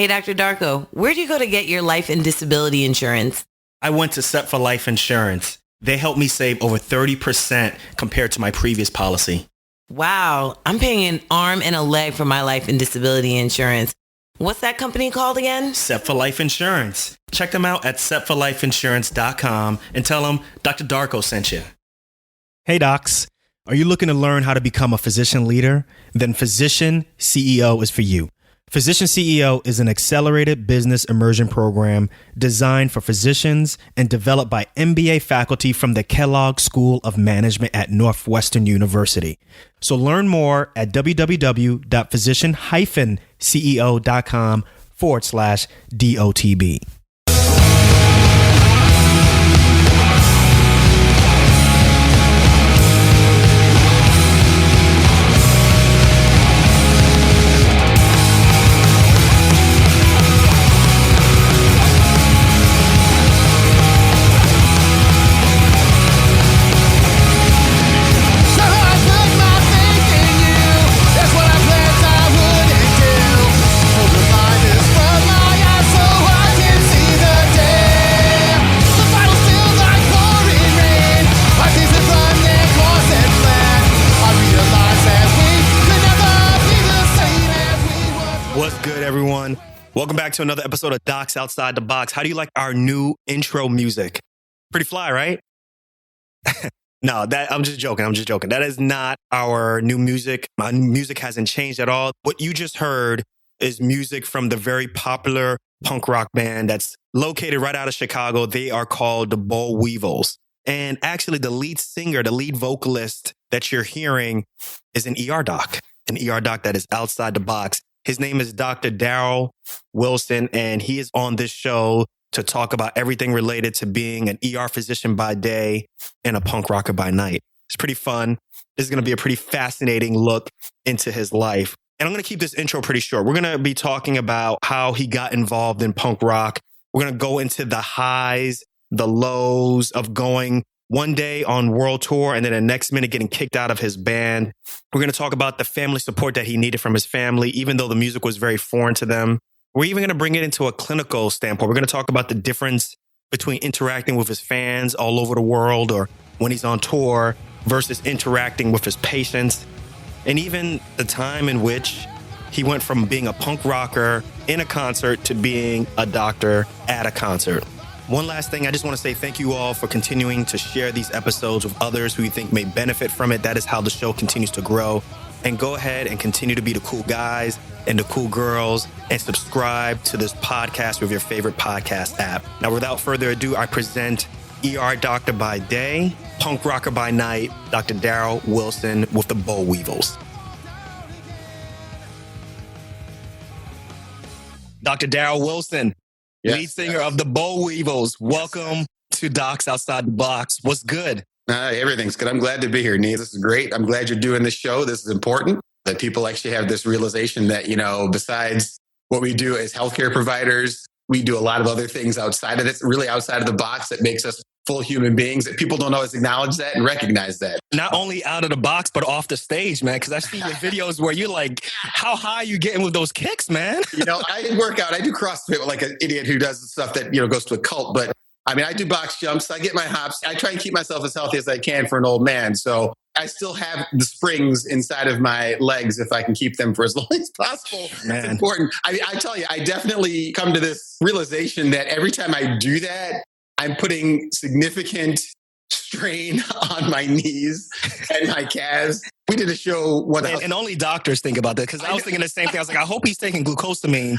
Hey, Dr. Darko, where'd you go to get your life and disability insurance? I went to Set for Life Insurance. They helped me save over 30% compared to my previous policy. Wow, I'm paying an arm and a leg for my life and disability insurance. What's that company called again? Set for Life Insurance. Check them out at setforlifeinsurance.com and tell them Dr. Darko sent you. Hey, docs. Are you looking to learn how to become a physician leader? Then Physician CEO is for you. Physician CEO is an accelerated business immersion program designed for physicians and developed by MBA faculty from the Kellogg School of Management at Northwestern University. So learn more at www.physician-ceo.com/DOTB. What's good, everyone? Welcome back to another episode of Docs Outside the Box. How do you like our new intro music? Pretty fly, right? No, I'm just joking. That is not our new music. My music hasn't changed at all. What you just heard is music from the very popular punk rock band that's located right out of Chicago. They are called the Boll Weevils. And actually, the lead singer, the lead vocalist that you're hearing is an ER doc that is outside the box. His name is Dr. Daryl Wilson, and he is on this show to talk about everything related to being an ER physician by day and a punk rocker by night. It's pretty fun. This is going to be a pretty fascinating look into his life. And I'm going to keep this intro pretty short. We're going to be talking about how he got involved in punk rock. We're going to go into the highs, the lows of going one day on world tour and then the next minute getting kicked out of his band. We're going to talk about the family support that he needed from his family, even though the music was very foreign to them. We're even going to bring it into a clinical standpoint. We're going to talk about the difference between interacting with his fans all over the world or when he's on tour versus interacting with his patients. And even the time in which he went from being a punk rocker in a concert to being a doctor at a concert. One last thing, I just want to say thank you all for continuing to share these episodes with others who you think may benefit from it. That is how the show continues to grow. And go ahead and continue to be the cool guys and the cool girls and subscribe to this podcast with your favorite podcast app. Now, without further ado, I present ER Doctor by day, punk rocker by night, Dr. Daryl Wilson with the Boll Weevils. Dr. Daryl Wilson. Yes, lead singer of the Boll Weevils. Welcome to Docs Outside the Box. What's good? Everything's good. I'm glad to be here, Nee. This is great. I'm glad you're doing this show. This is important that people actually have this realization that, besides what we do as healthcare providers, we do a lot of other things outside of this, really outside of the box that makes us full human beings, that people don't always acknowledge that and recognize that. Not only out of the box, but off the stage, man. Because I see your videos where you're like, how high are you getting with those kicks, man? I work out. I do CrossFit like an idiot who does the stuff that, goes to a cult. But I do box jumps. I get my hops. I try and keep myself as healthy as I can for an old man. So I still have the springs inside of my legs if I can keep them for as long as possible. Man. It's important. I tell you, I definitely come to this realization that every time I do that, I'm putting significant strain on my knees and my calves. We did a show. And only doctors think about that, because I was thinking the same thing. I was like, I hope he's taking glucosamine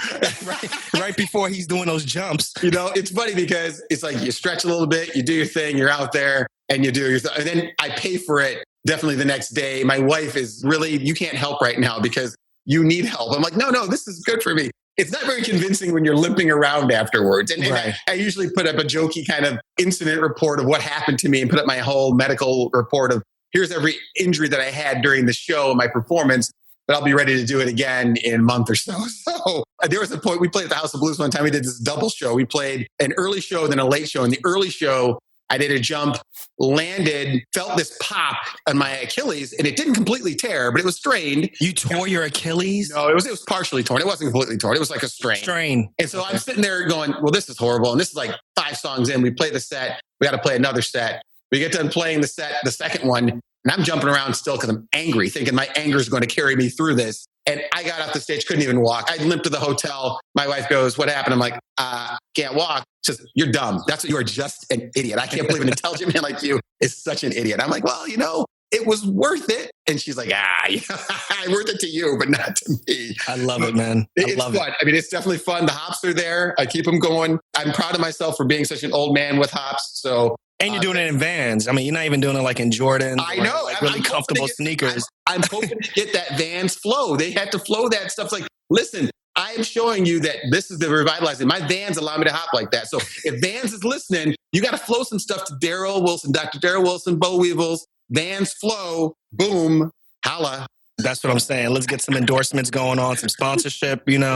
right before he's doing those jumps. It's funny because it's like you stretch a little bit, you do your thing, you're out there and you do your thing. And then I pay for it definitely the next day. My wife is really, you can't help right now because you need help. I'm like, no, this is good for me. It's not very convincing when you're limping around afterwards. And I usually put up a jokey kind of incident report of what happened to me and put up my whole medical report of here's every injury that I had during the show, my performance, but I'll be ready to do it again in a month or so. So there was a point, we played at the House of Blues one time. We did this double show. We played an early show, then a late show. And the early show, I did a jump, landed, felt this pop on my Achilles, and it didn't completely tear, but it was strained. You tore your Achilles? No, it was partially torn. It wasn't completely torn. It was like a strain. And so I'm sitting there going, well, this is horrible. And this is like 5 songs in. We play the set. We got to play another set. We get done playing the set, the second one, and I'm jumping around still because I'm angry, thinking my anger is going to carry me through this. And I got off the stage, couldn't even walk. I limped to the hotel. My wife goes, what happened? I'm like, can't walk. She says, you're dumb. You are just an idiot. I can't believe an intelligent man like you is such an idiot. I'm like, well, it was worth it. And she's like, worth it to you, but not to me. I love it, man. It's fun. I mean, it's definitely fun. The hops are there. I keep them going. I'm proud of myself for being such an old man with hops. So, and you're doing it in Vans. I mean, you're not even doing it like in Jordans. I know. Like really comfortable sneakers. I'm hoping to get that Vans flow. They have to flow that stuff. Like, listen, I'm showing you that this is the revitalizing. My Vans allow me to hop like that. So if Vans is listening, you got to flow some stuff to Daryl Wilson, Dr. Daryl Wilson, Bo Weevils, Vans flow, boom, holla. That's what I'm saying. Let's get some endorsements going on, some sponsorship, Right.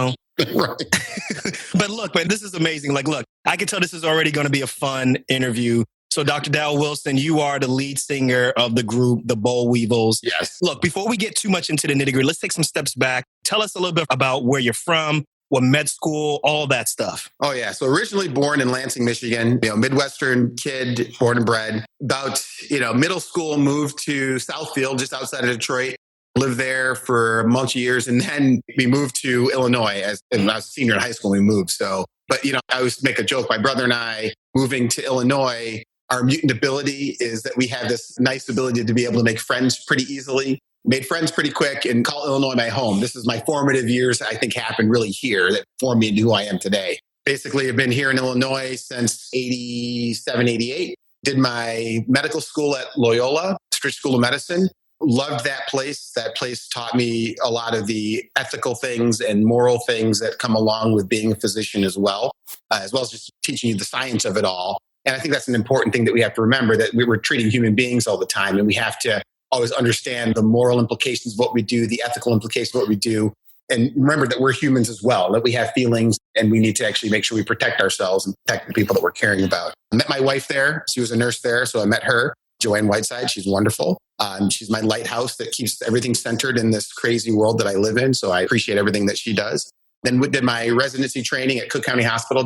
But look, man, this is amazing. Like, look, I can tell this is already going to be a fun interview. So Dr. Daryl Wilson, you are the lead singer of the group, the Bo Weevils. Yes. Look, before we get too much into the nitty-gritty, let's take some steps back. Tell us a little bit about where you're from, what med school, all that stuff. Oh, yeah. So originally born in Lansing, Michigan, Midwestern kid, born and bred. About, middle school, moved to Southfield, just outside of Detroit. Lived there for a bunch of years. And then we moved to Illinois and I was a senior in high school when we moved. But I always make a joke. My brother and I moving to Illinois, our mutant ability is that we have this nice ability to be able to make friends pretty easily. Made friends pretty quick and call Illinois my home. This is my formative years, I think, happened really here that formed me into who I am today. Basically, I've been here in Illinois since 87, 88. Did my medical school at Loyola, Stritch School of Medicine. Loved that place. That place taught me a lot of the ethical things and moral things that come along with being a physician as well as just teaching you the science of it all. And I think that's an important thing that we have to remember, that we're treating human beings all the time. And we have to always understand the moral implications of what we do, the ethical implications of what we do. And remember that we're humans as well, that we have feelings and we need to actually make sure we protect ourselves and protect the people that we're caring about. I met my wife there. She was a nurse there. So I met her, Joanne Whiteside. She's wonderful. She's my lighthouse that keeps everything centered in this crazy world that I live in. So I appreciate everything that she does. Then we did my residency training at Cook County Hospital.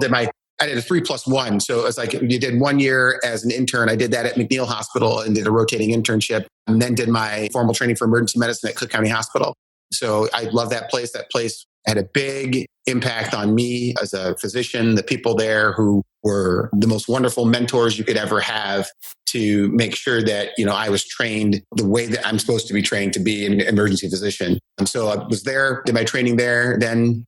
I did a 3+1. So it's like you did 1 year as an intern. I did that at McNeil Hospital and did a rotating internship and then did my formal training for emergency medicine at Cook County Hospital. So I love that place. That place had a big impact on me as a physician, the people there who were the most wonderful mentors you could ever have to make sure that, I was trained the way that I'm supposed to be trained to be an emergency physician. And so I was there, did my training there, then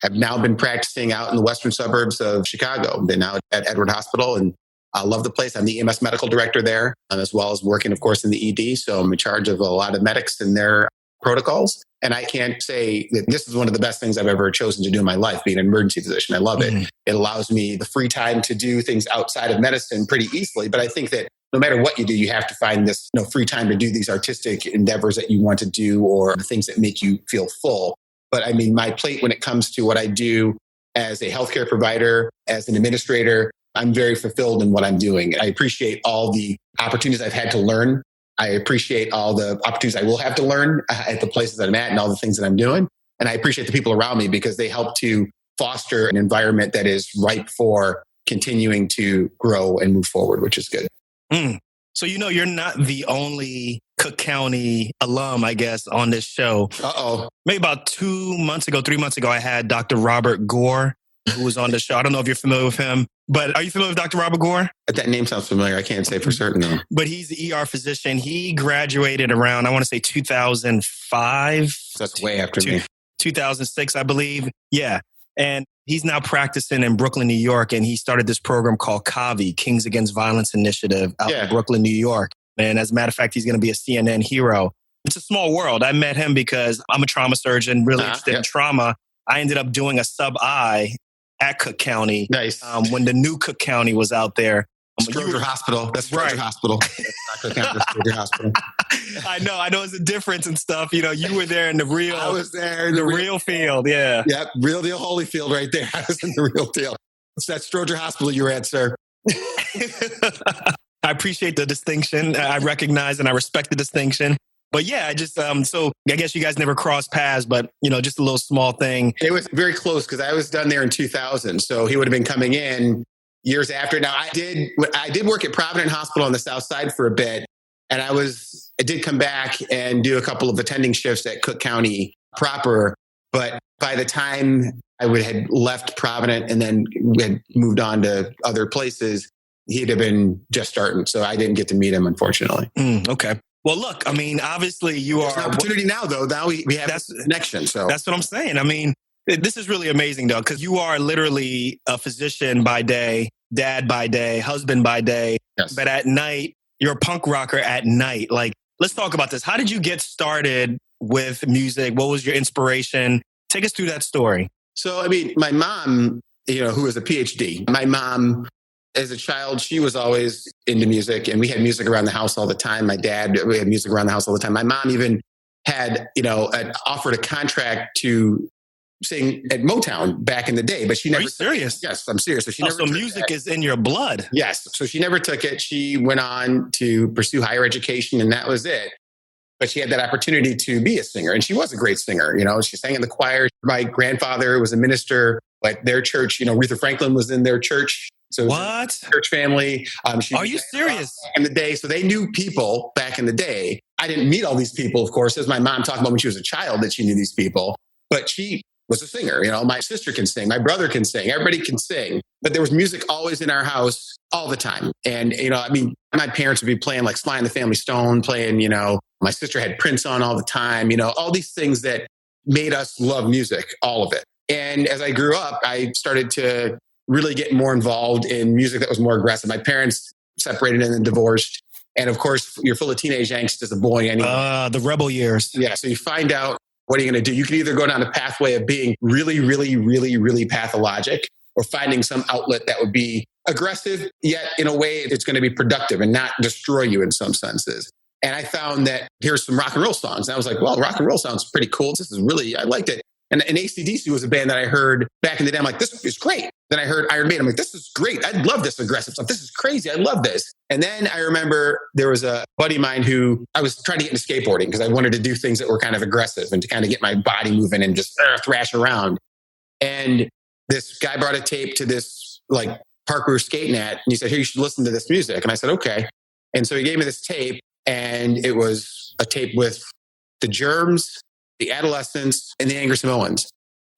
I've now been practicing out in the western suburbs of Chicago. Been now at Edward Hospital and I love the place. I'm the EMS medical director there, as well as working, of course, in the ED. So I'm in charge of a lot of medics and their protocols. And I can't say that this is one of the best things I've ever chosen to do in my life, being an emergency physician. I love it. It allows me the free time to do things outside of medicine pretty easily. But I think that no matter what you do, you have to find this free time to do these artistic endeavors that you want to do or the things that make you feel full. But I mean, my plate when it comes to what I do as a healthcare provider, as an administrator, I'm very fulfilled in what I'm doing. I appreciate all the opportunities I've had to learn. I appreciate all the opportunities I will have to learn at the places that I'm at and all the things that I'm doing. And I appreciate the people around me because they help to foster an environment that is ripe for continuing to grow and move forward, which is good. So, you're not the only Cook County alum, I guess, on this show. Maybe about 3 months ago, I had Dr. Robert Gore, who was on the show. I don't know if you're familiar with him, but are you familiar with Dr. Robert Gore? That name sounds familiar. I can't say for certain, though. But he's the ER physician. He graduated around, I want to say 2005. That's way after me. 2006, I believe. Yeah. And he's now practicing in Brooklyn, New York. And he started this program called CAVI, Kings Against Violence Initiative, out in Brooklyn, New York. And as a matter of fact, he's going to be a CNN hero. It's a small world. I met him because I'm a trauma surgeon, really interested in trauma. I ended up doing a sub-I at Cook County. Nice. When the new Cook County was out there. Stroger Hospital. That's Stroger Hospital. That's not Cook County, that's Stroger Hospital. I know. There's a difference and stuff. You were there in the real. I was there in the real field. Yeah. Yep. Real deal Holyfield right there. I was in the real deal. It's that Stroger Hospital you were at, sir. I appreciate the distinction. I recognize and I respect the distinction. But yeah, I just, so I guess you guys never crossed paths, but, just a little small thing. It was very close because I was done there in 2000. So he would have been coming in years after. Now, I did work at Provident Hospital on the South Side for a bit. And I did come back and do a couple of attending shifts at Cook County proper. But by the time had left Provident and then had moved on to other places, he'd have been just starting. So I didn't get to meet him, unfortunately. Okay. Well, look, I mean, obviously There's an opportunity now, though. Now we have this connection. So that's what I'm saying. I mean, this is really amazing, though, because you are literally a physician by day, dad by day, husband by day. Yes. But at night, you're a punk rocker at night. Like, let's talk about this. How did you get started with music? What was your inspiration? Take us through that story. So, I mean, my mom, who was a PhD, my mom, as a child, she was always into music, and we had music around the house all the time. My dad, we had music around the house all the time. My mom even had, offered a contract to sing at Motown back in the day, but she never. Are you serious? Yes, I'm serious. So she never. So music is in your blood. Yes. So she never took it. She went on to pursue higher education, and that was it. But she had that opportunity to be a singer, and she was a great singer. She sang in the choir. My grandfather was a minister at their church. Aretha Franklin was in their church. So what? Church family. Are you serious? Back in the day, so they knew people back in the day. I didn't meet all these people, of course, as my mom talked about when she was a child that she knew these people. But she was a singer. My sister can sing, my brother can sing, everybody can sing. But there was music always in our house all the time. And my parents would be playing like Sly and the Family Stone, playing. My sister had Prince on all the time. All these things that made us love music, all of it. And as I grew up, I started to really get more involved in music that was more aggressive. My parents separated and then divorced. And of course, you're full of teenage angst as a boy anyway. The rebel years. Yeah. So you find out, what are you going to do? You can either go down a pathway of being really, really, really, really pathologic, or finding some outlet that would be aggressive, yet in a way it's going to be productive and not destroy you in some senses. And I found that here's some rock and roll songs. And I was like, well, rock and roll sounds pretty cool. I liked it. And AC/DC was a band that I heard back in the day. I'm like, this is great. Then I heard Iron Maiden. I'm like, this is great. I love this aggressive stuff. This is crazy. I love this. And then I remember there was a buddy of mine who I was trying to get into skateboarding because I wanted to do things that were kind of aggressive and to kind of get my body moving and just thrash around. And this guy brought a tape to this park we were skating at. And he said, hey, you should listen to this music. And I said, okay. And so he gave me this tape, and it was a tape with the Germs, the Adolescents, and the Angry Samoans.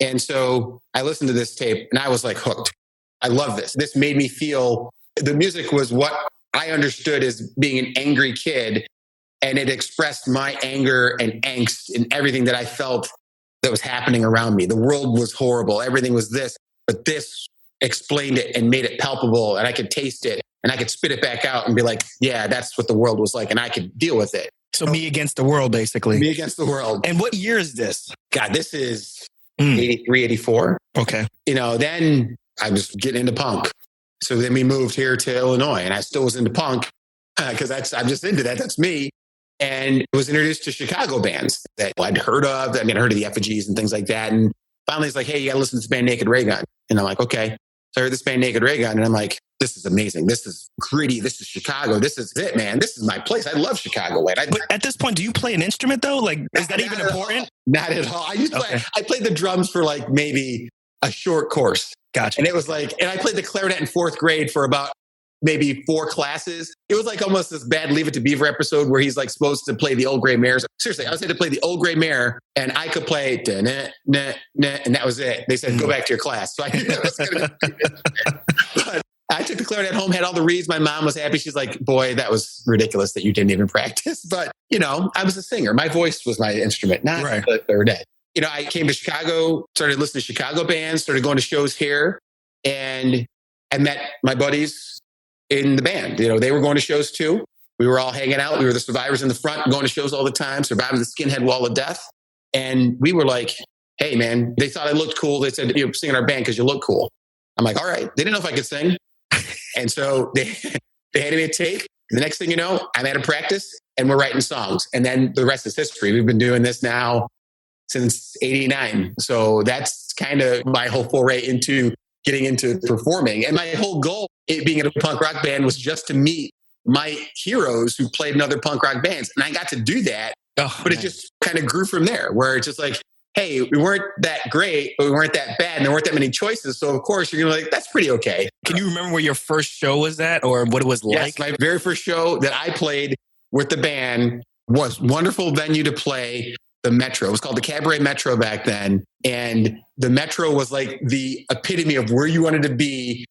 And so I listened to this tape and I was like hooked. I love this. This made me feel, the music was what I understood as being an angry kid. And it expressed my anger and angst and everything that I felt that was happening around me. The world was horrible. Everything was this, but this explained it and made it palpable, and I could taste it and I could spit it back out and be like, yeah, that's what the world was like. And I could deal with it. So me against the world, basically. Me against the world. And what year is this? God, this is 83, 84. Okay. Then I was getting into punk. So then we moved here to Illinois, and I still was into punk because I'm just into that. That's me. And was introduced to Chicago bands that I'd heard of. I heard of the Effigies and things like that. And finally it's like, hey, you got to listen to this band Naked Ray Gun. And I'm like, okay. So I heard this band Naked Ray Gun, and I'm like, this is amazing. This is gritty. This is Chicago. This is it, man. This is my place. I love Chicago. But at this point, do you play an instrument though? Like, is that even important? Not at all. I played the drums for maybe a short course. Gotcha. And it was and I played the clarinet in fourth grade for about maybe 4 classes. It was almost this bad Leave It to Beaver episode where he's supposed to play the Old Gray Mares. Seriously, I was had to play the Old Gray Mare, and I could play and that was it. They said, go back to your class. So I knew that was going to be But I took the clarinet home, had all the reeds. My mom was happy. She's like, boy, that was ridiculous that you didn't even practice. But, I was a singer. My voice was my instrument, not the clarinet. I came to Chicago, started listening to Chicago bands, started going to shows here, and I met my buddies in the band. They were going to shows too. We were all hanging out. We were the survivors in the front, going to shows all the time, surviving the skinhead wall of death. And we were like, hey, man, they thought I looked cool. They said, sing in our band because you look cool. I'm like, all right. They didn't know if I could sing. And so they handed me a tape. The next thing you know, I'm at a practice and we're writing songs. And then the rest is history. We've been doing this now since 89. So that's kind of my whole foray into getting into performing. And my whole goal it being in a punk rock band was just to meet my heroes who played in other punk rock bands. And I got to do that, but it just kind of grew from there, where it's just like, hey, we weren't that great, but we weren't that bad, and there weren't that many choices. So of course you're gonna be like, that's pretty okay. Can you remember where your first show was at, or what it was like? Yes, my very first show that I played with the band was wonderful venue to play, the Metro. It was called the Cabaret Metro back then. And the Metro was like the epitome of where you wanted to be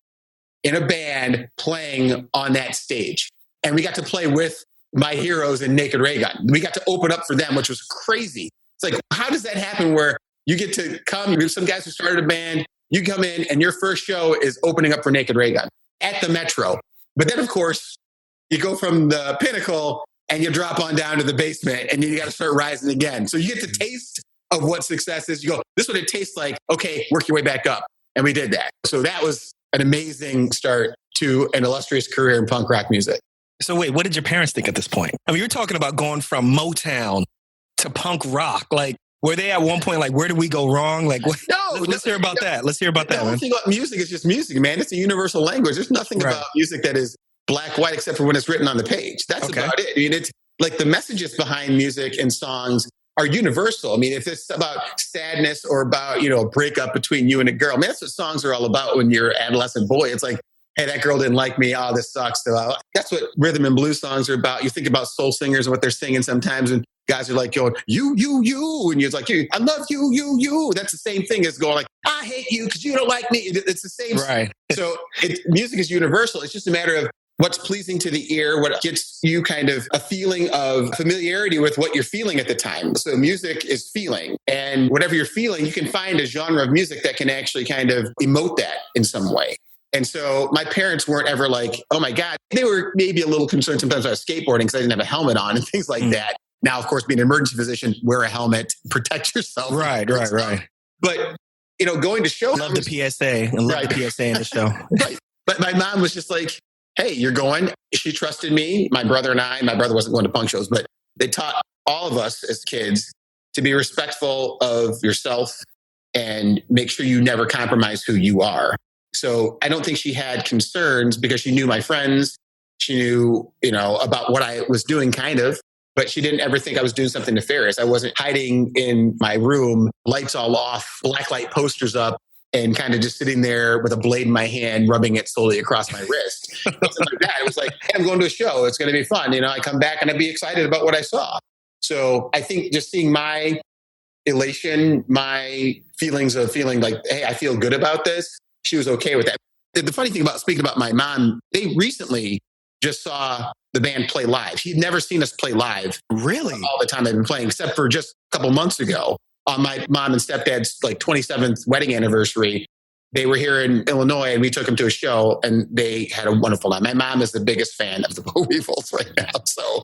in a band playing on that stage. And we got to play with my heroes in Naked Ray Gun. We got to open up for them, which was crazy. It's like, how does that happen where you get to come, you have some guys who started a band, you come in and your first show is opening up for Naked Ray Gun at the Metro. But then, of course, you go from the pinnacle and you drop on down to the basement and you got to start rising again. So you get the taste of what success is. You go, this is what it tastes like. Okay, work your way back up. And we did that. So that was an amazing start to an illustrious career in punk rock music. So wait, what did your parents think at this point? I mean, you're talking about going from Motown to punk rock. Like, were they at one point like, where did we go wrong? Like, what? Let's hear about that. Let's hear about that, man. The thing about music is just music, man. It's a universal language. There's nothing about music that is black, white, except for when it's written on the page. That's about it. I mean, it's like the messages behind music and songs are universal. I mean, if it's about sadness or about, you know, a breakup between you and a girl, man, that's what songs are all about when you're an adolescent boy. It's like, hey, that girl didn't like me. Oh, this sucks. That's what rhythm and blues songs are about. You think about soul singers and what they're singing sometimes, and guys are like going, you, and you're like, I love you. That's the same thing as going like, I hate you because you don't like me. It's the same. Right. So music is universal. It's just a matter of what's pleasing to the ear, what gets you kind of a feeling of familiarity with what you're feeling at the time. So music is feeling, and whatever you're feeling, you can find a genre of music that can actually kind of emote that in some way. And so my parents weren't ever like, oh my God. They were maybe a little concerned sometimes about skateboarding because I didn't have a helmet on and things like that. Now, of course, being an emergency physician, wear a helmet, protect yourself. Right. But, you know, going to shows. Love the PSA. I love the PSA in the show. Right. But my mom was just like, hey, you're going. She trusted me, my brother and I. My brother wasn't going to punk shows, but they taught all of us as kids to be respectful of yourself and make sure you never compromise who you are. So I don't think she had concerns because she knew my friends. She knew, you know, about what I was doing kind of, but she didn't ever think I was doing something nefarious. I wasn't hiding in my room, lights all off, blacklight posters up, and kind of just sitting there with a blade in my hand, rubbing it slowly across my wrist. Something like that. It was like, hey, I'm going to a show. It's going to be fun. You know, I come back and I'd be excited about what I saw. So I think just seeing my elation, my feelings of feeling like, hey, I feel good about this, she was okay with that. The funny thing about speaking about my mom, they recently just saw the band play live. She'd never seen us play live. Really? All the time they've been playing, except for just a couple months ago on my mom and stepdad's like 27th wedding anniversary. They were here in Illinois and we took them to a show and they had a wonderful night. My mom is the biggest fan of the Bo Weevils right now. So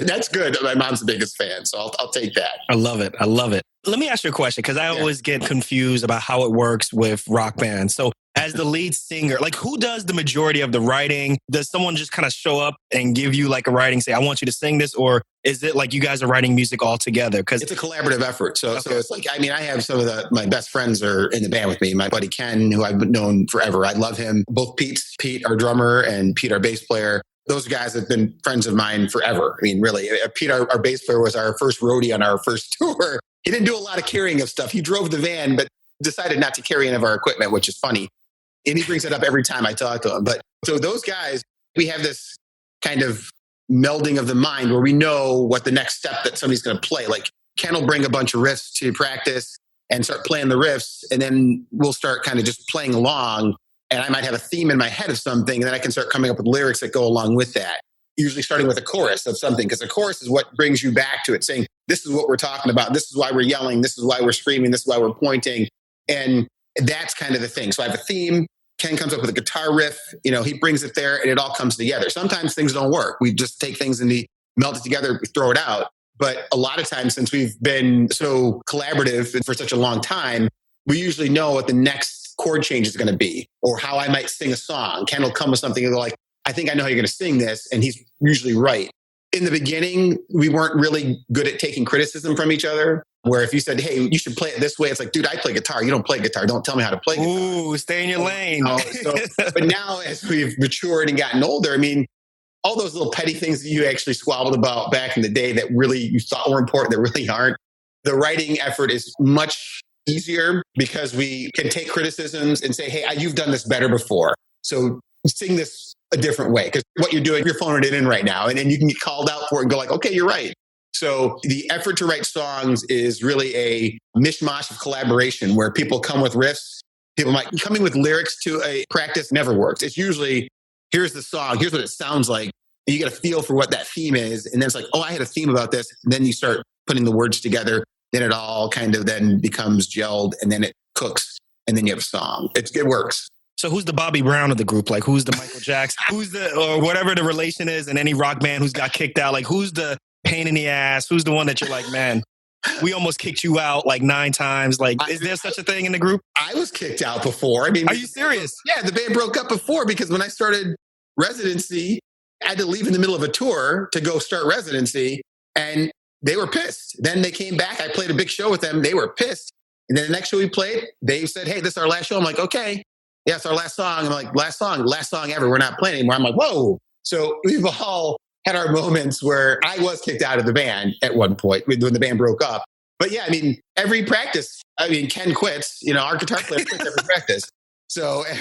that's good. My mom's the biggest fan. So I'll take that. I love it. Let me ask you a question because I always get confused about how it works with rock bands. So as the lead singer, like who does the majority of the writing? Does someone just kind of show up and give you like a writing, say, I want you to sing this? Or is it like you guys are writing music all together? Because it's a collaborative effort. So it's like, I mean, I have some of my best friends are in the band with me. My buddy Ken, who I've known forever. I love him. Both Pete, our drummer, and Pete, our bass player. Those guys have been friends of mine forever. I mean, really, Pete, our bass player, was our first roadie on our first tour. He didn't do a lot of carrying of stuff. He drove the van, but decided not to carry any of our equipment, which is funny. And he brings it up every time I talk to him. But so those guys, we have this kind of melding of the mind where we know what the next step that somebody's going to play. Like Ken will bring a bunch of riffs to practice and start playing the riffs. And then we'll start kind of just playing along. And I might have a theme in my head of something. And then I can start coming up with lyrics that go along with that. Usually starting with a chorus of something, because a chorus is what brings you back to it, saying, this is what we're talking about. This is why we're yelling. This is why we're screaming. This is why we're pointing. And that's kind of the thing. So I have a theme. Ken comes up with a guitar riff. You know, he brings it there and it all comes together. Sometimes things don't work. We just take things and melt it together, we throw it out. But a lot of times, since we've been so collaborative for such a long time, we usually know what the next chord change is going to be or how I might sing a song. Ken will come with something and go like, I think I know how you're going to sing this. And he's usually right. in the beginning, we weren't really good at taking criticism from each other. Where if you said, hey, you should play it this way, it's like, dude, I play guitar. You don't play guitar. Don't tell me how to play guitar. Ooh, stay in your lane. But now as we've matured and gotten older, I mean, all those little petty things that you actually squabbled about back in the day that really you thought were important that really aren't. The writing effort is much easier because we can take criticisms and say, hey, you've done this better before. So sing this a different way. Because what you're doing, you're phoning it in right now. And then you can get called out for it and go like, okay, you're right. So the effort to write songs is really a mishmash of collaboration where people come with riffs. People might coming with lyrics to a practice never works. It's usually, here's the song, here's what it sounds like. And you get a feel for what that theme is. And then it's like, oh, I had a theme about this. And then you start putting the words together. Then it all kind of then becomes gelled and then it cooks. And then you have a song. It works. So who's the Bobby Brown of the group? Like who's the Michael Jackson? Who's the, or whatever the relation is in any rock band who's got kicked out? Like who's the pain in the ass? Who's the one that you're like, man, we almost kicked you out like 9 times. Like, is there such a thing in the group? I was kicked out before. I mean, are you serious? Yeah, the band broke up before because when I started residency, I had to leave in the middle of a tour to go start residency and they were pissed. Then they came back. I played a big show with them. They were pissed. And then the next show we played, they said, hey, this is our last show. I'm like, okay. Yeah, it's our last song. I'm like, last song ever. We're not playing anymore. I'm like, whoa. So we've all had our moments where I was kicked out of the band at one point when the band broke up. But yeah, I mean, every practice, Ken quits, our guitar player quits every practice. So I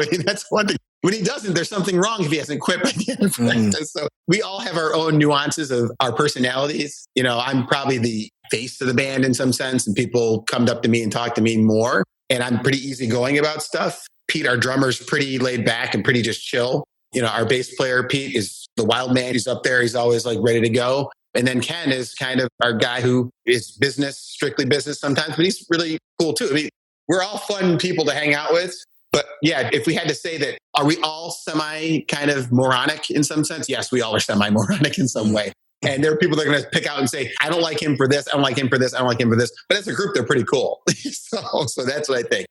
mean, that's one thing. When he doesn't, there's something wrong if he hasn't quit by the end of practice. So we all have our own nuances of our personalities. I'm probably the face of the band in some sense, and people come up to me and talk to me more. And I'm pretty easygoing about stuff. Pete, our drummer's pretty laid back and pretty just chill. Our bass player, Pete, is the wild man. He's up there. He's always like ready to go. And then Ken is kind of our guy who is business, strictly business sometimes, but he's really cool too. I mean, we're all fun people to hang out with. But yeah, if we had to say that, are we all semi kind of moronic in some sense? Yes, we all are semi-moronic in some way. And there are people that are going to pick out and say, I don't like him for this. I don't like him for this. I don't like him for this. But as a group, they're pretty cool. So that's what I think.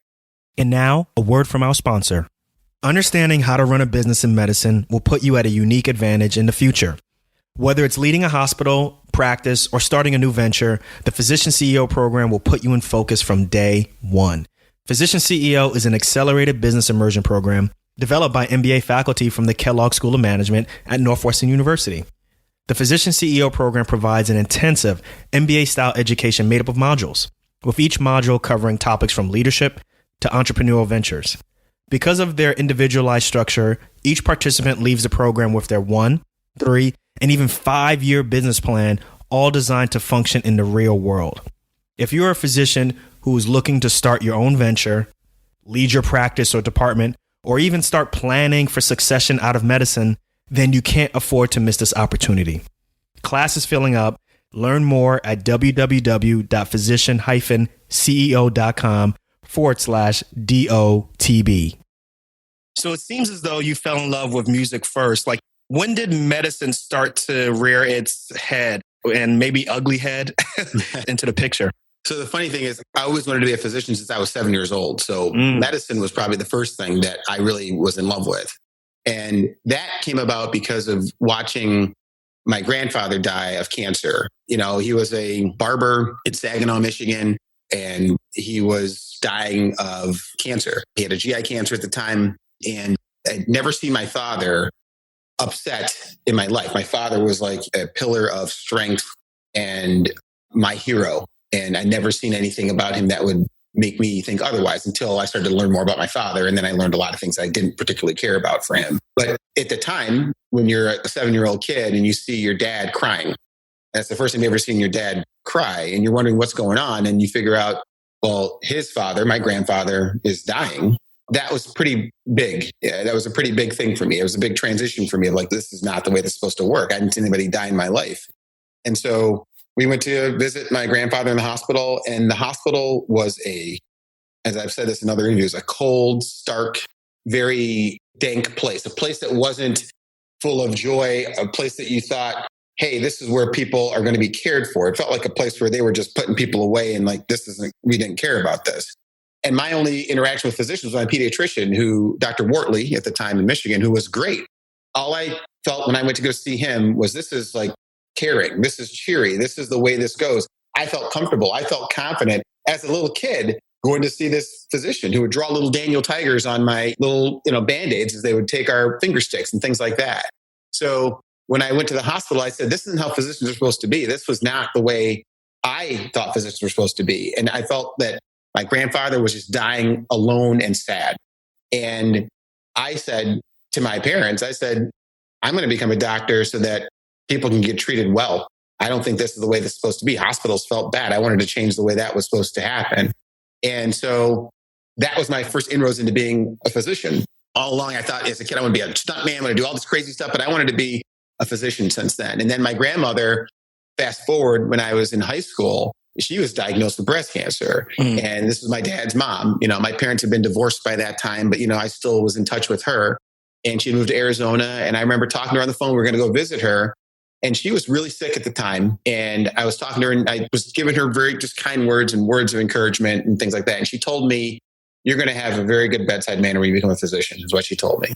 And now, a word from our sponsor. Understanding how to run a business in medicine will put you at a unique advantage in the future. Whether it's leading a hospital, practice, or starting a new venture, the Physician CEO program will put you in focus from day one. Physician CEO is an accelerated business immersion program developed by MBA faculty from the Kellogg School of Management at Northwestern University. The Physician CEO program provides an intensive MBA-style education made up of modules, with each module covering topics from leadership to entrepreneurial ventures. Because of their individualized structure, each participant leaves the program with their 1, 3, and even 5-year business plan, all designed to function in the real world. If you're a physician who is looking to start your own venture, lead your practice or department, or even start planning for succession out of medicine, then you can't afford to miss this opportunity. Class is filling up. Learn more at www.physician-ceo.com/DOTB. So it seems as though you fell in love with music first. Like, when did medicine start to rear its head and maybe ugly head into the picture? So the funny thing is, I always wanted to be a physician since I was 7 years old. So medicine was probably the first thing that I really was in love with. And that came about because of watching my grandfather die of cancer. He was a barber in Saginaw, Michigan, and he was dying of cancer. He had a GI cancer at the time, and I'd never seen my father upset in my life. My father was like a pillar of strength and my hero. And I'd never seen anything about him that would make me think otherwise until I started to learn more about my father. And then I learned a lot of things I didn't particularly care about for him. But at the time, when you're a 7-year-old kid and you see your dad crying, that's the first time you've ever seen your dad cry. And you're wondering what's going on. And you figure out, well, his father, my grandfather, is dying. That was pretty big. Yeah, that was a pretty big thing for me. It was a big transition for me. Like, this is not the way this is supposed to work. I hadn't seen anybody die in my life. And so we went to visit my grandfather in the hospital, and the hospital was as I've said this in other interviews, a cold, stark, very dank place, a place that wasn't full of joy, a place that you thought, hey, this is where people are going to be cared for. It felt like a place where they were just putting people away and like, we didn't care about this. And my only interaction with physicians was my pediatrician, Dr. Wortley at the time in Michigan, who was great. All I felt when I went to go see him was this is like caring. This is cheery. This is the way this goes. I felt comfortable. I felt confident as a little kid going to see this physician who would draw little Daniel tigers on my little, Band-Aids as they would take our finger sticks and things like that. So when I went to the hospital, I said, this isn't how physicians are supposed to be. This was not the way I thought physicians were supposed to be. And I felt that my grandfather was just dying alone and sad. And I said to my parents, I said, I'm going to become a doctor so that people can get treated well. I don't think this is the way this is supposed to be. Hospitals felt bad. I wanted to change the way that was supposed to happen. And so that was my first inroads into being a physician. All along, I thought as a kid, I want to be a stuntman. I want to do all this crazy stuff, but I wanted to be a physician since then. And then my grandmother, fast forward when I was in high school, she was diagnosed with breast cancer. And this was my dad's mom. My parents had been divorced by that time, but, I still was in touch with her. And she moved to Arizona. And I remember talking to her on the phone. We were going to go visit her. And she was really sick at the time. And I was talking to her and I was giving her very just kind words and words of encouragement and things like that. And she told me, you're going to have a very good bedside manner when you become a physician, is what she told me.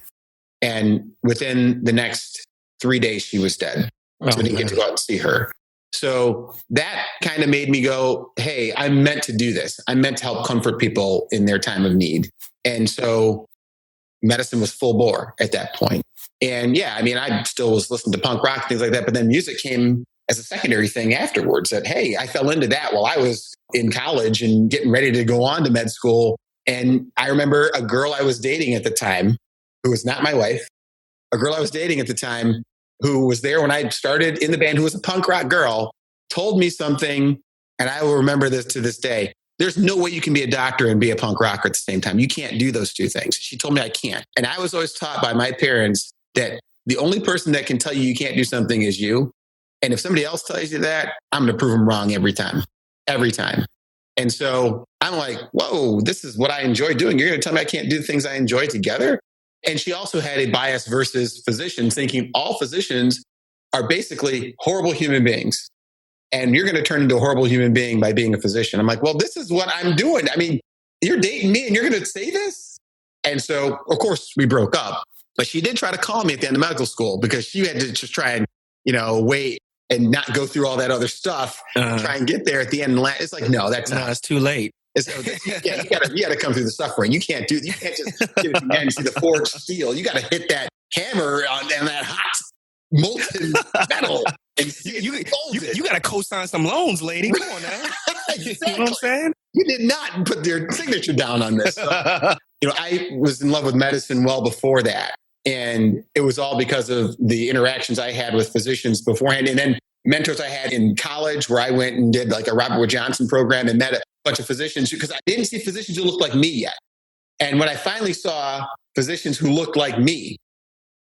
And within the next 3 days, she was dead. So I didn't get to go out and see her. So that kind of made me go, hey, I'm meant to do this. I'm meant to help comfort people in their time of need. And so medicine was full bore at that point. And yeah, I still was listening to punk rock, things like that. But then music came as a secondary thing afterwards that, hey, I fell into that while I was in college and getting ready to go on to med school. And I remember a girl I was dating at the time, who was not my wife, a girl I was dating at the time who was there when I started in the band, who was a punk rock girl, told me something, and I will remember this to this day. There's no way you can be a doctor and be a punk rocker at the same time. You can't do those two things. She told me I can't. And I was always taught by my parents that the only person that can tell you can't do something is you. And if somebody else tells you that, I'm going to prove them wrong every time. And so I'm like, whoa, this is what I enjoy doing. You're going to tell me I can't do the things I enjoy together? And she also had a bias versus physicians, thinking all physicians are basically horrible human beings. And you're going to turn into a horrible human being by being a physician. I'm like, well, this is what I'm doing. You're dating me and you're going to say this? And so, of course, we broke up. But she did try to call me at the end of medical school because she had to just try and, wait and not go through all that other stuff and try and get there at the end. It's like, no, it's too late. You got to come through the suffering. You can't just get it to the end and see the forged steel. You got to hit that hammer on that hot molten metal. And you got to co-sign some loans, lady. Come on now. Exactly. You know what I'm saying? You did not put their signature down on this. So, I was in love with medicine well before that. And it was all because of the interactions I had with physicians beforehand. And then mentors I had in college where I went and did like a Robert Wood Johnson program and met a bunch of physicians because I didn't see physicians who looked like me yet. And when I finally saw physicians who looked like me,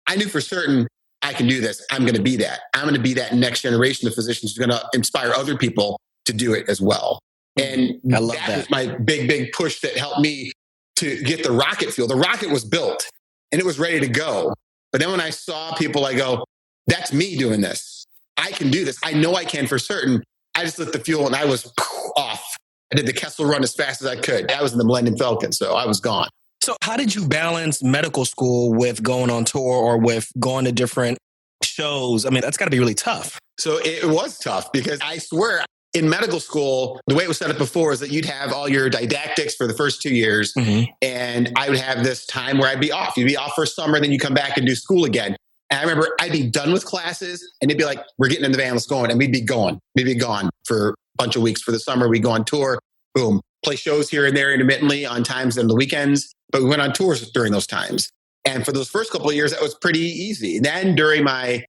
I knew for certain I can do this. I'm going to be that. I'm going to be that next generation of physicians who's going to inspire other people to do it as well. And I love that was my big push that helped me to get the rocket fuel. The rocket was built and it was ready to go. But then when I saw people, I go, that's me doing this. I can do this. I know I can for certain. I just lit the fuel and I was off. I did the Kessel run as fast as I could. I was in the Millennium Falcon, so I was gone. So how did you balance medical school with going on tour or with going to different shows? That's got to be really tough. So it was tough because I swear in medical school, the way it was set up before is that you'd have all your didactics for the first 2 years. Mm-hmm. And I would have this time where I'd be off. You'd be off for summer, then you come back and do school again. And I remember I'd be done with classes and it'd be like, we're getting in the van, let's go. And we'd be gone. We'd be gone for a bunch of weeks for the summer. We'd go on tour, boom, play shows here and there intermittently on times and the weekends. But we went on tours during those times. And for those first couple of years, that was pretty easy. Then during my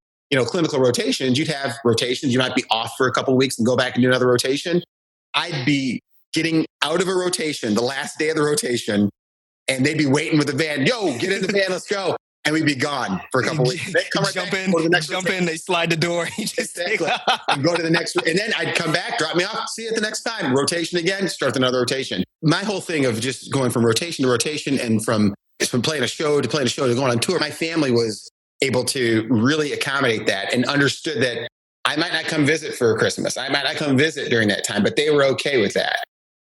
clinical rotations, you'd have rotations. You might be off for a couple of weeks and go back and do another rotation. I'd be getting out of a rotation, the last day of the rotation, and they'd be waiting with the van. Yo, get in the van, let's go. And we'd be gone for a couple of weeks. They'd come right jump back, in, go to the next jump in, they slide the door. You just exactly. And go to the next, and then I'd come back, drop me off, see you at the next time. Rotation again, start another rotation. My whole thing of just going from rotation to rotation and from playing a show to going on tour, my family was able to really accommodate that and understood that I might not come visit for Christmas. I might not come visit during that time, but they were okay with that.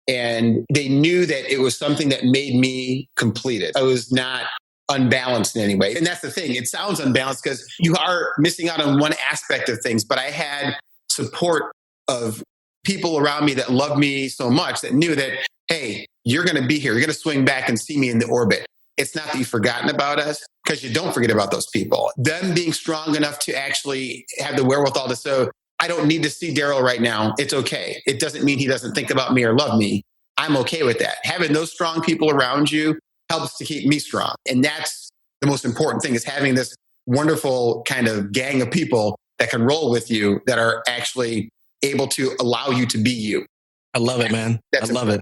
And they knew that it was something that made me complete it. I was not unbalanced in any way. And that's the thing. It sounds unbalanced because you are missing out on one aspect of things. But I had support of people around me that loved me so much that knew that, hey, you're going to be here. You're going to swing back and see me in the orbit. It's not that you've forgotten about us, because you don't forget about those people. Them being strong enough to actually have the wherewithal to say, I don't need to see Daryl right now. It's okay. It doesn't mean he doesn't think about me or love me. I'm okay with that. Having those strong people around you helps to keep me strong. And that's the most important thing, is having this wonderful kind of gang of people that can roll with you, that are actually able to allow you to be you. I love it, man. I love it.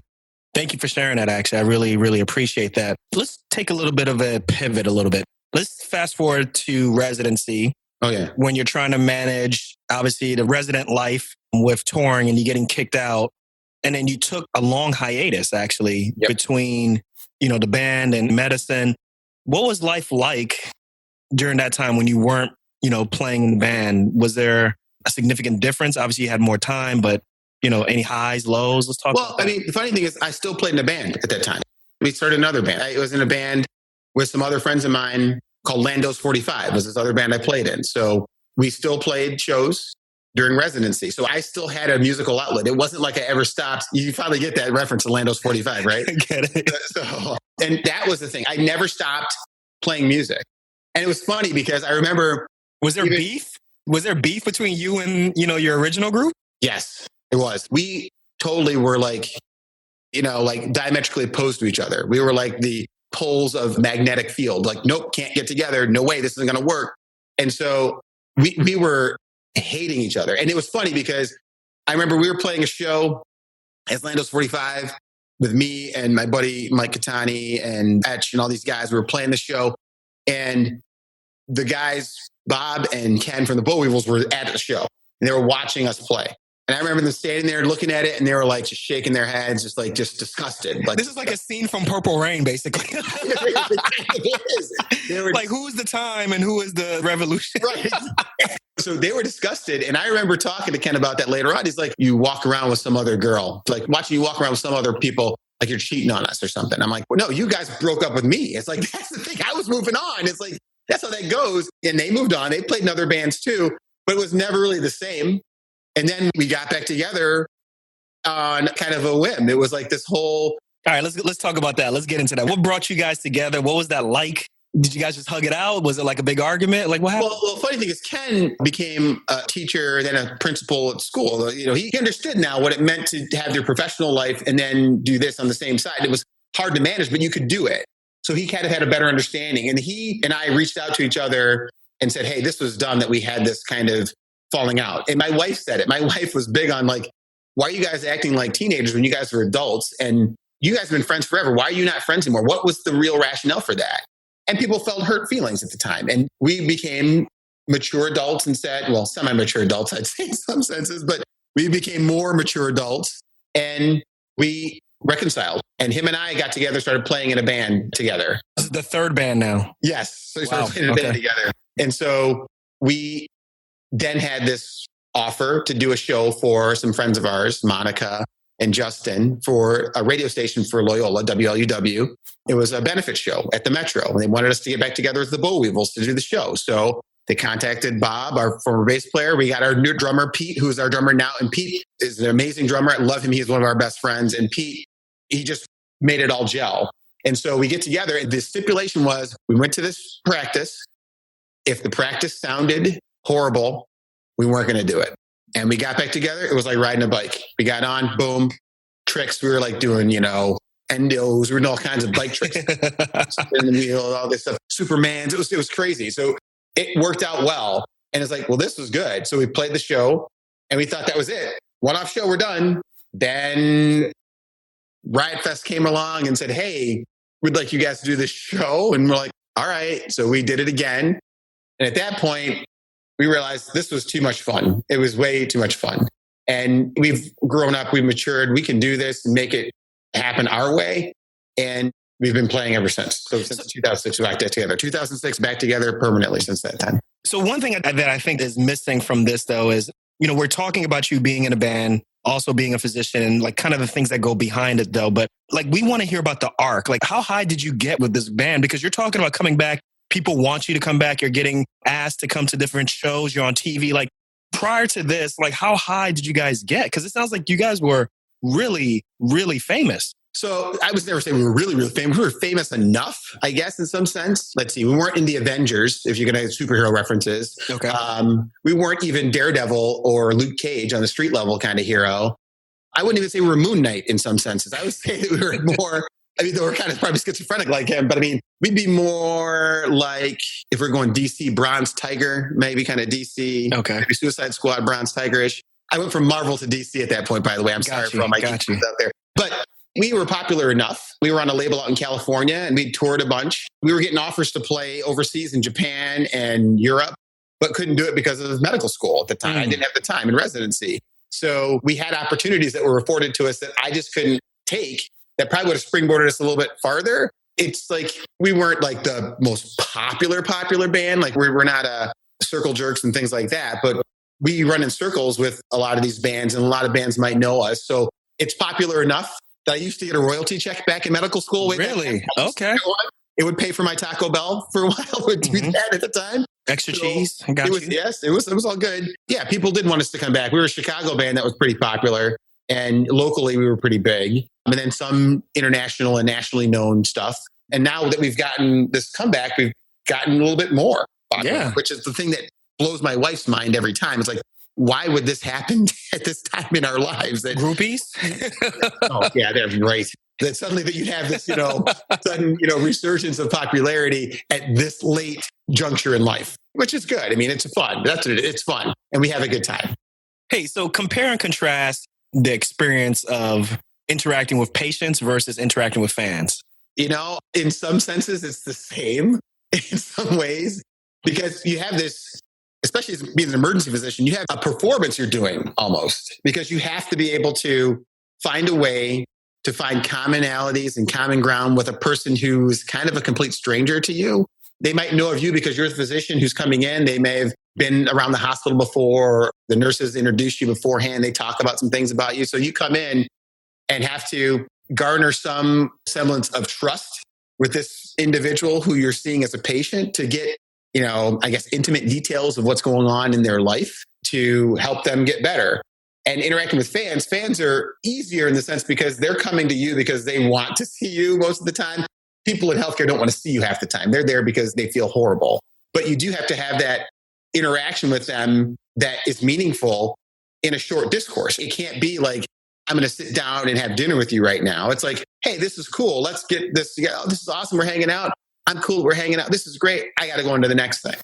Thank you for sharing that, actually. I really, really appreciate that. Let's take a little bit of a pivot a little bit. Let's fast forward to residency. Oh, yeah. When you're trying to manage, obviously, the resident life with touring and you getting kicked out. And then you took a long hiatus, actually, between, the band and medicine. What was life like during that time when you weren't, playing in the band? Was there a significant difference? Obviously, you had more time, but any highs, lows? Let's talk about that. I mean, the funny thing is, I still played in a band at that time. We started another band. I was in a band with some other friends of mine called Lando's 45, was this other band I played in. So we still played shows during residency. So I still had a musical outlet. It wasn't like I ever stopped. You finally get that reference to Lando's 45, right? I get it. And that was the thing. I never stopped playing music. And it was funny because I remember... Was there beef? Was there beef between you and, your original group? Yes. It was. We totally were like diametrically opposed to each other. We were like the poles of magnetic field. Like, nope, can't get together. No way, this isn't going to work. And so we were hating each other. And it was funny because I remember we were playing a show as Lando's 45 with me and my buddy Mike Catani and Etch and all these guys. We were playing the show. And the guys, Bob and Ken from the Boll Weevils, were at the show. And they were watching us play. And I remember them standing there looking at it, and they were like just shaking their heads, just disgusted. Like, this is like a scene from Purple Rain, basically. It is. They were like, who is the time and who is the revolution? Right. So they were disgusted. And I remember talking to Ken about that later on. He's like, you walk around with some other girl, like watching you walk around with some other people, like you're cheating on us or something. I'm like, well, no, you guys broke up with me. It's like, that's the thing. I was moving on. It's like, that's how that goes. And they moved on. They played in other bands too, but it was never really the same. And then we got back together on kind of a whim. It was like this whole... All right, let's talk about that. Let's get into that. What brought you guys together? What was that like? Did you guys just hug it out? Was it like a big argument? Like, what happened? Well, funny thing is, Ken became a teacher, then a principal at school. He understood now what it meant to have your professional life and then do this on the same side. It was hard to manage, but you could do it. So he kind of had a better understanding. And he and I reached out to each other and said, hey, this was dumb that we had this kind of falling out. And my wife said it. My wife was big on like, why are you guys acting like teenagers when you guys are adults? And you guys have been friends forever. Why are you not friends anymore? What was the real rationale for that? And people felt hurt feelings at the time. And we became mature adults and said, well, semi-mature adults, I'd say in some senses, but we became more mature adults and we reconciled. And him and I got together, started playing in a band together. This is the third band now. Yes. So we started playing in a band together. And so we then had this offer to do a show for some friends of ours, Monica and Justin, for a radio station for Loyola, WLUW. It was a benefit show at the Metro. And they wanted us to get back together with the Boll Weevils to do the show. So they contacted Bob, our former bass player. We got our new drummer, Pete, who's our drummer now. And Pete is an amazing drummer. I love him. He's one of our best friends. And Pete, he just made it all gel. And so we get together. The stipulation was we went to this practice. If the practice sounded horrible, we weren't going to do it. And we got back together. It was like riding a bike. We got on, boom, tricks. We were like doing, endos. We were doing all kinds of bike tricks. Spin the wheel, all this stuff. Supermans. It was crazy. So it worked out well. And it's like, well, this was good. So we played the show and we thought that was it. One-off show, we're done. Then Riot Fest came along and said, hey, we'd like you guys to do this show. And we're like, all right. So we did it again. And at that point, we realized this was too much fun. It was way too much fun. And we've grown up, we've matured. We can do this and make it happen our way. And we've been playing ever since. So since 2006, we back together. 2006, back together permanently since that time. So one thing that I think is missing from this, though, is, we're talking about you being in a band, also being a physician, and like kind of the things that go behind it, though. But like, we want to hear about the arc. Like, how high did you get with this band? Because you're talking about coming back. People want you to come back. You're getting asked to come to different shows. You're on TV. Like, prior to this, like, how high did you guys get? Because it sounds like you guys were really, really famous. So I would never say we were really, really famous. We were famous enough, I guess, in some sense. Let's see. We weren't in the Avengers, if you're going to superhero references. Okay. We weren't even Daredevil or Luke Cage on the street level kind of hero. I wouldn't even say we were Moon Knight in some senses. I would say that we were more, I mean, they were kind of probably schizophrenic like him, but I mean, we'd be more like, if we're going DC, Bronze Tiger, maybe kind of DC. Okay. Maybe Suicide Squad, Bronze Tiger-ish. I went from Marvel to DC at that point, by the way. I'm sorry for all my geeks out there. But we were popular enough. We were on a label out in California and we toured a bunch. We were getting offers to play overseas in Japan and Europe, but couldn't do it because of medical school at the time. I didn't have the time in residency. So we had opportunities that were afforded to us that I just couldn't take, that probably would have springboarded us a little bit farther. It's like, we weren't like the most popular band. Like we're not a Circle Jerks and things like that, but we run in circles with a lot of these bands and a lot of bands might know us. So it's popular enough that I used to get a royalty check back in medical school. Really? Okay. It would pay for my Taco Bell for a while. It would do that at the time. Extra cheese. Got you. Yes, it was all good. Yeah, people did want us to come back. We were a Chicago band that was pretty popular, and locally we were pretty big. And then some international and nationally known stuff. And now that we've gotten this comeback, we've gotten a little bit more popular, which is the thing that blows my wife's mind every time. It's like, why would this happen at this time in our lives? That groupies? Oh, yeah, they're great. That suddenly that you'd have this, sudden, resurgence of popularity at this late juncture in life, which is good. I mean, it's fun. That's what it is. It's fun. And we have a good time. Hey, so compare and contrast the experience of interacting with patients versus interacting with fans. In some senses, it's the same in some ways, because you have this, especially as being an emergency physician, you have a performance you're doing almost, because you have to be able to find a way to find commonalities and common ground with a person who's kind of a complete stranger to you. They might know of you because you're the physician who's coming in. They may have been around the hospital before. The nurses introduced you beforehand. They talk about some things about you. So you come in and have to garner some semblance of trust with this individual who you're seeing as a patient to get, intimate details of what's going on in their life to help them get better. And interacting with fans are easier in the sense because they're coming to you because they want to see you most of the time. People in healthcare don't want to see you half the time. They're there because they feel horrible. But you do have to have that interaction with them that is meaningful in a short discourse. It can't be like, I'm going to sit down and have dinner with you right now. It's like, hey, this is cool. Let's get this together. Oh, this is awesome. We're hanging out. I'm cool. We're hanging out. This is great. I got to go on to the next thing.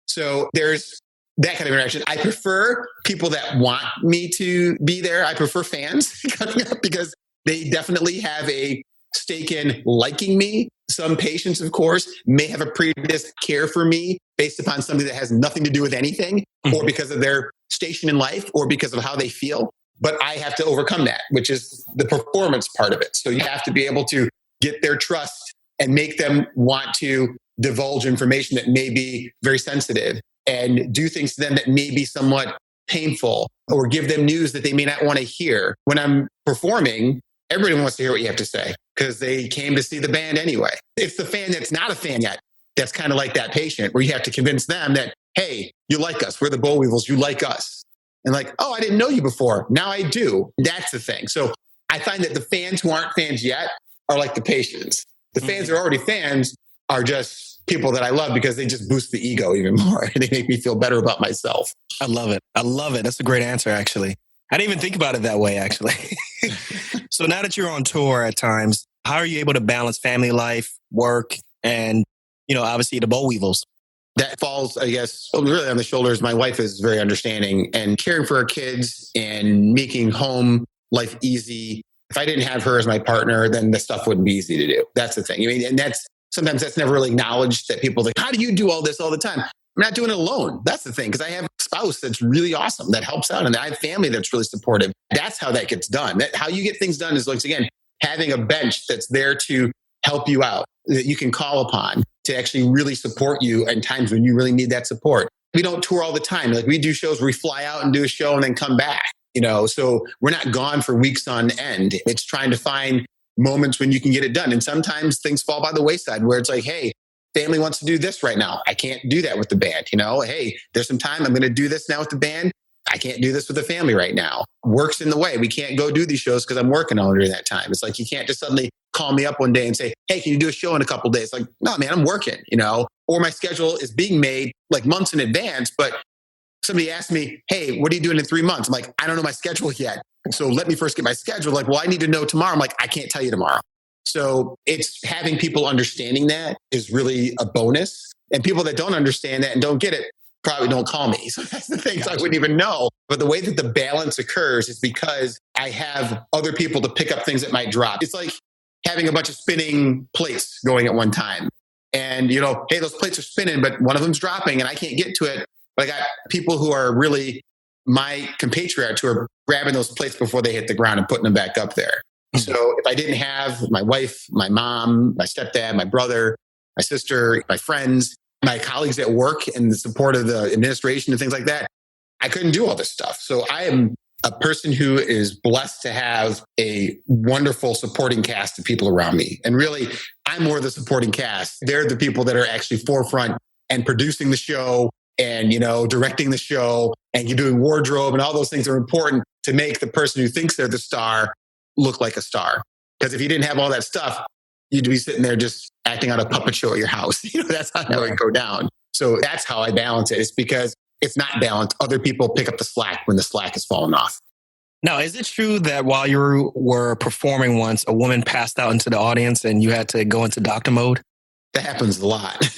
So there's that kind of interaction. I prefer people that want me to be there. I prefer fans coming up because they definitely have a stake in liking me. Some patients, of course, may have a predisposed care for me based upon something that has nothing to do with anything, or because of their station in life, or because of how they feel. But I have to overcome that, which is the performance part of it. So you have to be able to get their trust and make them want to divulge information that may be very sensitive and do things to them that may be somewhat painful, or give them news that they may not want to hear. When I'm performing, everybody wants to hear what you have to say because they came to see the band anyway. It's the fan that's not a fan yet. That's kind of like that patient where you have to convince them that, hey, you like us. We're the Boll Weevils. You like us. And like, oh, I didn't know you before. Now I do. That's the thing. So I find that the fans who aren't fans yet are like the patients. The fans who are already fans are just people that I love because they just boost the ego even more. They make me feel better about myself. I love it. I love it. That's a great answer, actually. I didn't even think about it that way, actually. So now that you're on tour at times, how are you able to balance family life, work, and, obviously the Boll Weevils? That falls, I guess, really on the shoulders. My wife is very understanding and caring for our kids and making home life easy. If I didn't have her as my partner, then the stuff wouldn't be easy to do. That's the thing. I mean, and sometimes that's never really acknowledged, that people think, how do you do all this all the time? I'm not doing it alone. That's the thing. Because I have a spouse that's really awesome that helps out. And I have family that's really supportive. That's how that gets done. How you get things done is, once again, having a bench that's there to help you out, that you can call upon to actually really support you in times when you really need that support. We don't tour all the time. Like, we do shows where we fly out and do a show and then come back, so we're not gone for weeks on end. It's trying to find moments when you can get it done. And sometimes things fall by the wayside where it's like, hey, family wants to do this right now. I can't do that with the band. Hey, there's some time. I'm going to do this now with the band. I can't do this with the family right now. Work's in the way. We can't go do these shows because I'm working on during that time. It's like, you can't just suddenly call me up one day and say, hey, can you do a show in a couple of days? Like, no, man, I'm working, or my schedule is being made like months in advance. But somebody asked me, hey, what are you doing in 3 months? I'm like, I don't know my schedule yet. So let me first get my schedule. Like, well, I need to know tomorrow. I'm like, I can't tell you tomorrow. So it's having people understanding that is really a bonus. And people that don't understand that and don't get it probably don't call me. So that's the things I wouldn't even know. But the way that the balance occurs is because I have other people to pick up things that might drop. It's like having a bunch of spinning plates going at one time. And, hey, those plates are spinning, but one of them's dropping and I can't get to it. But I got people who are really my compatriots who are grabbing those plates before they hit the ground and putting them back up there. So if I didn't have my wife, my mom, my stepdad, my brother, my sister, my friends, my colleagues at work and the support of the administration and things like that, I couldn't do all this stuff. So I am a person who is blessed to have a wonderful supporting cast of people around me. And really, I'm more the supporting cast. They're the people that are actually forefront and producing the show and, directing the show, and you're doing wardrobe, and all those things are important to make the person who thinks they're the star look like a star. Because if you didn't have all that stuff, you'd be sitting there just acting out a puppet show at your house. That's how that would go down. So that's how I balance it. It's because it's not balanced. Other people pick up the slack when the slack is falling off. Now, is it true that while you were performing once, a woman passed out into the audience and you had to go into doctor mode? That happens a lot.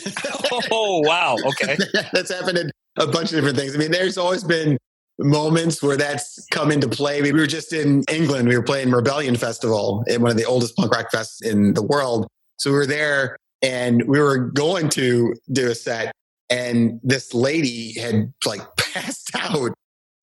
Oh, wow. Okay. That's happened in a bunch of different things. I mean, there's always been moments where that's come into play. We were just in England. We were playing Rebellion Festival, in one of the oldest punk rock fests in the world. So we were there and we were going to do a set, and this lady had like passed out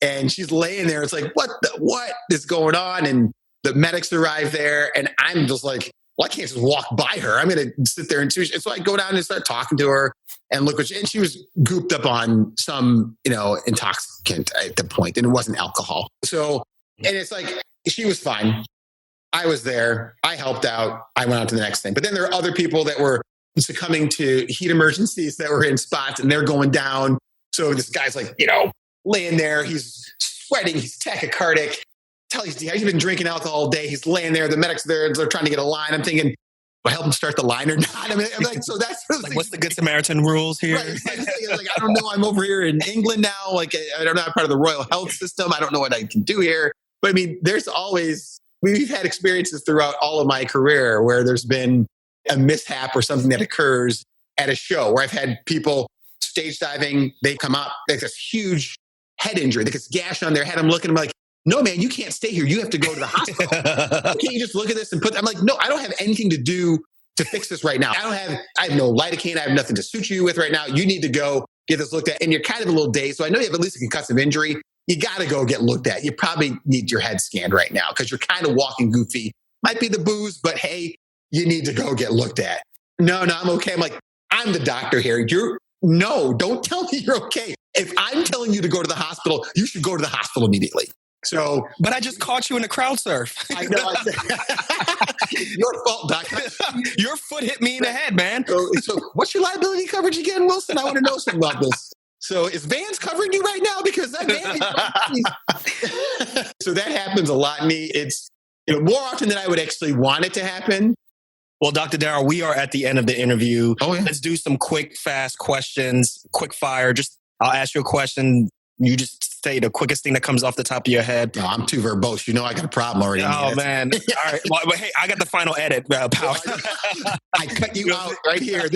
and she's laying there. It's like, what is going on? And the medics arrive there and I'm just like, well, I can't just walk by her. I'm going to sit there and so I go down and start talking to her and look and she was gooped up on some, intoxicant at the point, and it wasn't alcohol. So, and it's like, she was fine. I was there. I helped out. I went on to the next thing. But then there are other people that were succumbing to heat emergencies that were in spots and they're going down. So this guy's like, laying there. He's sweating. He's tachycardic. He's been drinking alcohol all day. He's laying there. The medics there, they're trying to get a line. I'm thinking, do I help him start the line or not? I mean, I'm like, so that's like, what's the Good Samaritan rules here? Right. Like, I don't know. I'm over here in England now. Like, I don't know. I'm part of the royal health system. I don't know what I can do here. But I mean, we've had experiences throughout all of my career where there's been a mishap or something that occurs at a show where I've had people stage diving. They come up, they have this huge head injury. They get this gash on their head. I'm looking, I'm like, no, man, you can't stay here. You have to go to the hospital. Can't you just look at this and I'm like, no, I don't have anything to do to fix this right now. I have no lidocaine. I have nothing to suture you with right now. You need to go get this looked at. And you're kind of a little dazed. So I know you have at least a concussive injury. You got to go get looked at. You probably need your head scanned right now because you're kind of walking goofy. Might be the booze, but hey, you need to go get looked at. No, I'm okay. I'm like, I'm the doctor here. No, don't tell me you're okay. If I'm telling you to go to the hospital, you should go to the hospital immediately. So, but I just caught you in a crowd surf. I know. Your fault, Doc. Your foot hit me in the head, man. So what's your liability coverage again, Wilson? I want to know something about this. So is Vans covering you right now? Because that van. So that happens a lot. It's more often than I would actually want it to happen. Well, Dr. Daryl, we are at the end of the interview. Oh, yeah. Let's do some quick, fast questions, quick fire. I'll ask you a question. You just say the quickest thing that comes off the top of your head. No, I'm too verbose. I got a problem already. Oh, man. All right. Well, hey, I got the final edit, pal. I cut you out right here.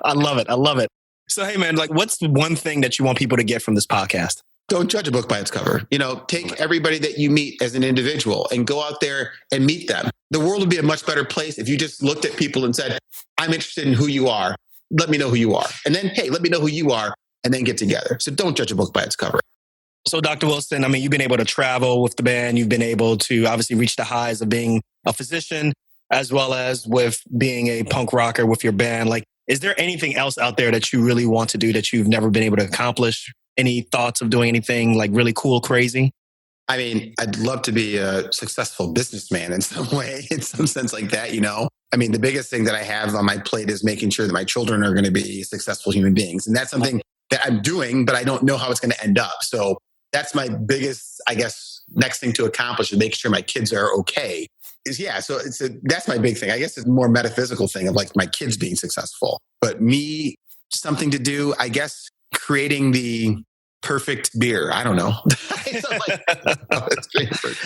I love it. So, hey, man, what's one thing that you want people to get from this podcast? Don't judge a book by its cover. Take everybody that you meet as an individual and go out there and meet them. The world would be a much better place if you just looked at people and said, I'm interested in who you are. Let me know who you are. And then, hey, let me know who you are, and then get together. So don't judge a book by its cover. So, Dr. Wilson, you've been able to travel with the band. You've been able to obviously reach the highs of being a physician as well as with being a punk rocker with your band. Is there anything else out there that you really want to do that you've never been able to accomplish? Any thoughts of doing anything really cool, crazy? I mean, I'd love to be a successful businessman in some way, in some sense like that, you know? I mean, the biggest thing that I have on my plate is making sure that my children are going to be successful human beings. And that's something that I'm doing, but I don't know how it's going to end up. So that's my biggest, I guess, next thing to accomplish is making sure my kids are okay. That's my big thing. I guess it's a more metaphysical thing of like my kids being successful. But me, something to do, I guess, creating the perfect beer. I don't know.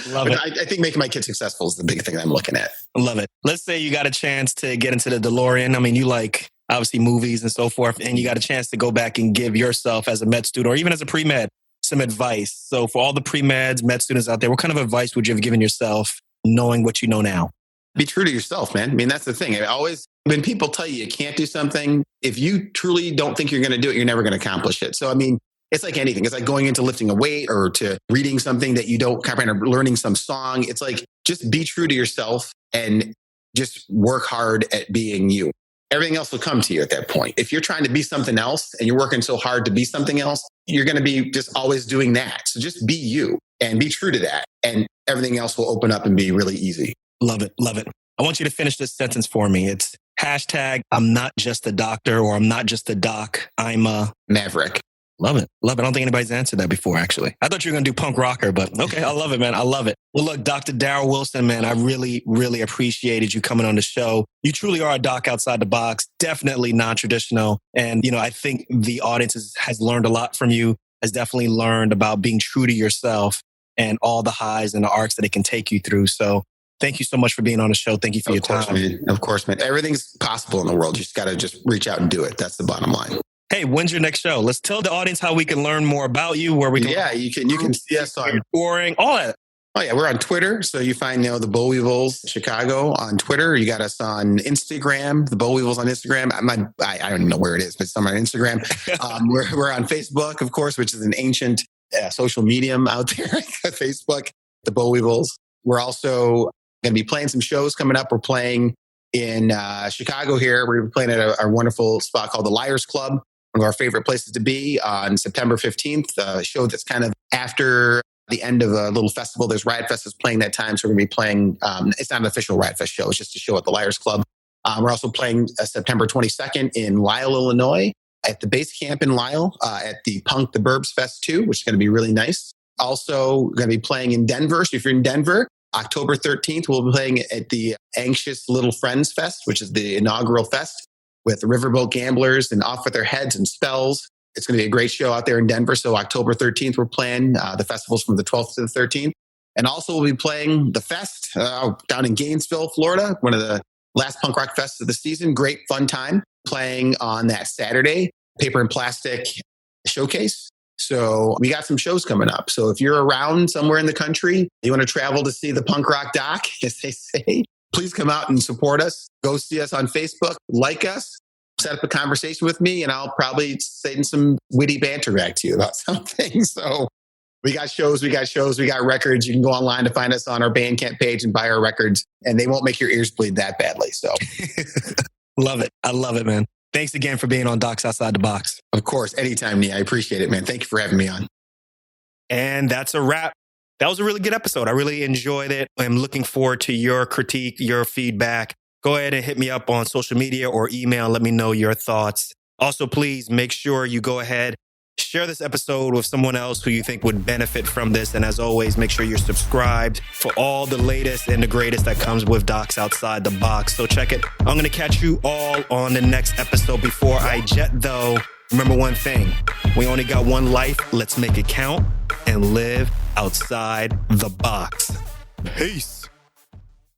Love it. I think making my kids successful is the big thing I'm looking at. Love it. Let's say you got a chance to get into the DeLorean. I mean, you like obviously movies and so forth, and you got a chance to go back and give yourself as a med student or even as a pre-med some advice. So for all the pre-meds, med students out there, what kind of advice would you have given yourself knowing what you know now? Be true to yourself, man. I mean, that's the thing. When people tell you can't do something, if you truly don't think you're going to do it, you're never going to accomplish it. So, I mean, it's like anything. It's like going into lifting a weight or to reading something that you don't comprehend or learning some song. It's like, just be true to yourself and just work hard at being you. Everything else will come to you at that point. If you're trying to be something else and you're working so hard to be something else, you're going to be just always doing that. So just be you and be true to that. And everything else will open up and be really easy. Love it. Love it. I want you to finish this sentence for me. It's hashtag, I'm not just a doctor or I'm not just a doc. I'm a maverick. Love it. Love it. I don't think anybody's answered that before, actually. I thought you were going to do punk rocker, but okay. I love it, man. I love it. Well, look, Dr. Daryl Wilson, man, I really, really appreciated you coming on the show. You truly are a doc outside the box, definitely non-traditional. And, you know, I think the audience has learned a lot from you, has definitely learned about being true to yourself and all the highs and the arcs that it can take you through. So thank you so much for being on the show. Thank you for your time. Man. Of course, man. Everything's possible in the world. You just got to just reach out and do it. That's the bottom line. Hey, when's your next show? Let's tell the audience how we can learn more about you, where we can. Yeah, you can see us on touring, all that. Oh yeah, we're on Twitter. So you find, the Boll Weevils Chicago on Twitter. You got us on Instagram, the Boll Weevils on Instagram. I don't even know where it is, but it's on our Instagram. We're on Facebook, of course, which is an ancient social medium out there. Facebook, the Boll Weevils. We're also going to be playing some shows coming up. We're playing in Chicago here. We're playing at our wonderful spot called the Liars Club, one of our favorite places to be, on September 15th, a show that's kind of after the end of a little festival. There's Riot Fest is playing that time. So we're going to be playing, it's not an official Riot Fest show. It's just a show at the Liars Club. We're also playing September 22nd in Lisle, Illinois, at the base camp in Lisle, at the Punk the Burbs Fest 2, which is going to be really nice. Also going to be playing in Denver. So if you're in Denver, October 13th, we'll be playing at the Anxious Little Friends Fest, which is the inaugural fest with the Riverboat Gamblers and Off With Their Heads and Spells. It's going to be a great show out there in Denver. So October 13th, we're playing. The festival's from the 12th to the 13th. And also we'll be playing the fest down in Gainesville, Florida, one of the last punk rock fests of the season. Great fun time playing on that Saturday, Paper and Plastic Showcase. So we got some shows coming up. So if you're around somewhere in the country, you want to travel to see the punk rock doc, as they say, please come out and support us. Go see us on Facebook, like us, set up a conversation with me, and I'll probably say some witty banter back to you about something. So we got shows, we got records. You can go online to find us on our Bandcamp page and buy our records, and they won't make your ears bleed that badly. So love it. I love it, man. Thanks again for being on Docs Outside the Box. Of course. Anytime, Nia. I appreciate it, man. Thank you for having me on. And that's a wrap. That was a really good episode. I really enjoyed it. I'm looking forward to your critique, your feedback. Go ahead and hit me up on social media or email. Let me know your thoughts. Also, please make sure you go ahead, share this episode with someone else who you think would benefit from this. And as always, make sure you're subscribed for all the latest and the greatest that comes with Docs Outside the Box. So check it. I'm going to catch you all on the next episode. Before I jet, though, remember one thing. We only got one life. Let's make it count and live outside the box. Peace.